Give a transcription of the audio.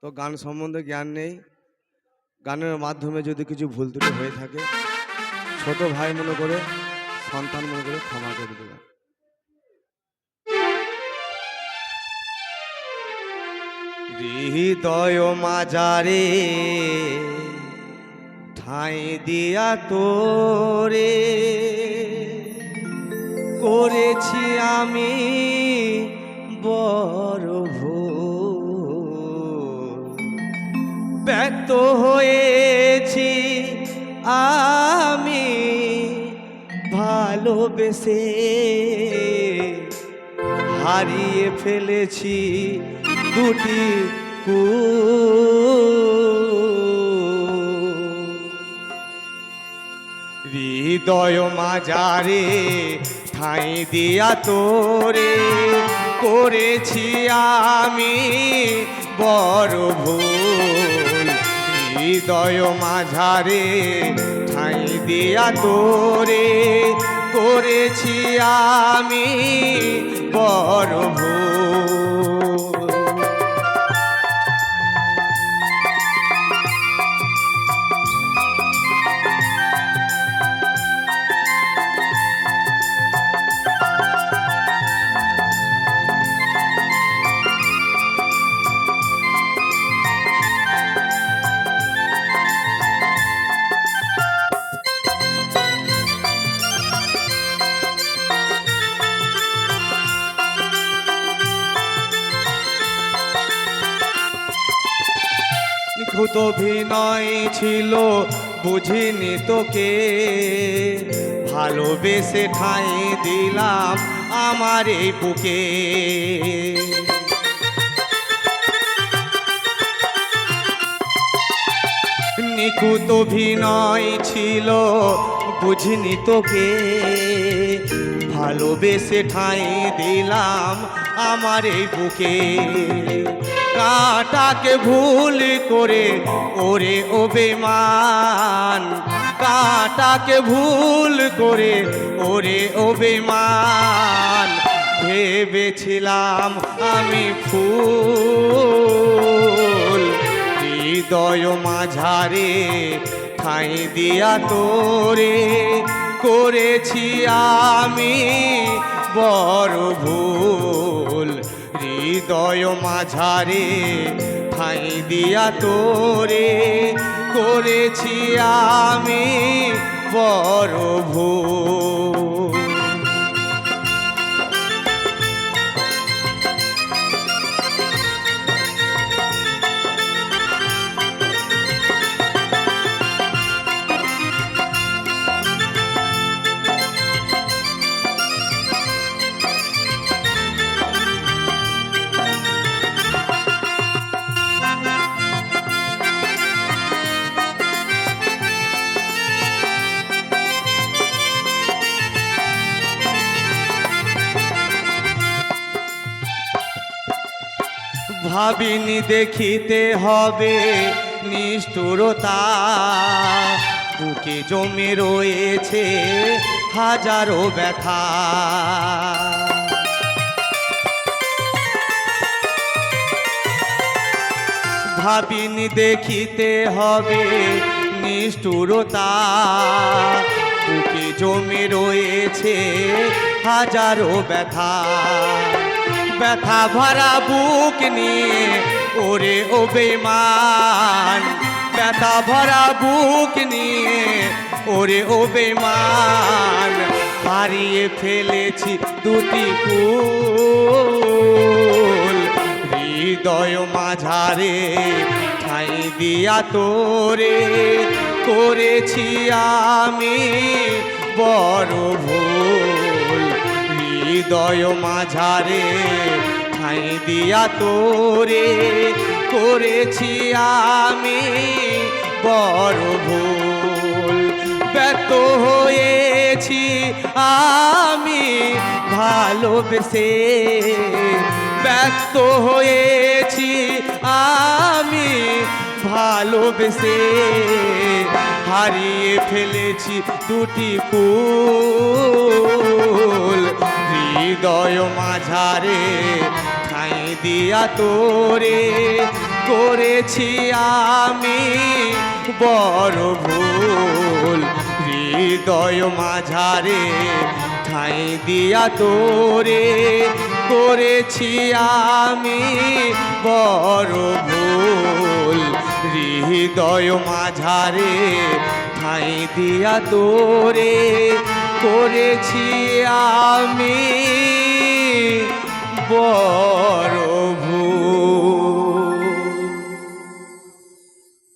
তো গান সম্বন্ধে জ্ঞান নেই, গানের মাধ্যমে যদি কিছু ভুল ত্রুটি হয়ে থাকে ছোট ভাই মনে করে, সন্তান মনে করে ক্ষমা করে দেবেন। হৃদয় মাজারে ঠাঁই দিয়া তোরে করেছি আমি বড় ভুল, ব্যক্ত হয়েছি আমি ভালোবেসে, হারিয়ে ফেলেছি দুটি হৃদয় মাজারে ঠাঁই দিয়া তোরে করেছি আমি বড় ভুল, হৃদয় মাঝারে ঠাঁই দিয়া তোরে করেছি আমি বড় ভুল। নিখুঁত অভিনয় ছিল বুঝিনি তোকে, ভালোবেসে ঠাঁই দিলাম আমার এই বুকে। নিখুঁত অভিনয় ছিল বুঝিনি তোকে, ভালোবেসে ঠাঁই দিলাম আমার এই বুকে। কাঁটাকে ভুল করে ওরে ও বেমান, কাঁটাকে ভুল করে ওরে ও বেমান, ভেবেছিলাম আমি ফুল, হৃদয় মাঝারে ঠাঁই দিয়া তোরে করেছি আমি বড় ভুল, হৃদয় মাঝারে ঠাঁই দিয়া তোরে করেছি আমি বড় ভুল। ভাবিনি দেখিতে হবে নিষ্ঠুরতা, বুকে জমে রয়েছে হাজারো ব্যথা। ভাবিনি দেখিতে হবে নিষ্ঠুরতা, বুকে জমে রয়েছে হাজারো ব্যথা। ব্যথা ভরা বুক নিয়ে ওরে ও বেমান, ব্যথা ভরা বুক নিয়ে ওরে ও বেমান, হারিয়ে ফেলেছি দুটি ফুল, হৃদয় মাঝারে ঠাঁই দিয়া তোরে করেছি আমি বড় ভুল, হৃদয় মাঝারে ঠাঁই দিয়া তোরে করেছি আমি বড় ভুল, ব্যর্থ হয়েছি আমি ভালোবেসে, ব্যর্থ হয়েছি আমি ভালোবেসে, হারিয়ে ফেলেছি দুটি ফুল, হৃদয় মাঝারে ঠাঁই দিয়া তোরে করেছি আমি বড় ভুল, হৃদয় মাঝারে ঠাঁই দিয়া তোরে করেছি আমি বড় ভুল, হৃদয় মাঝারে ঠাঁই দিয়া তোরে করেছি আমি বড়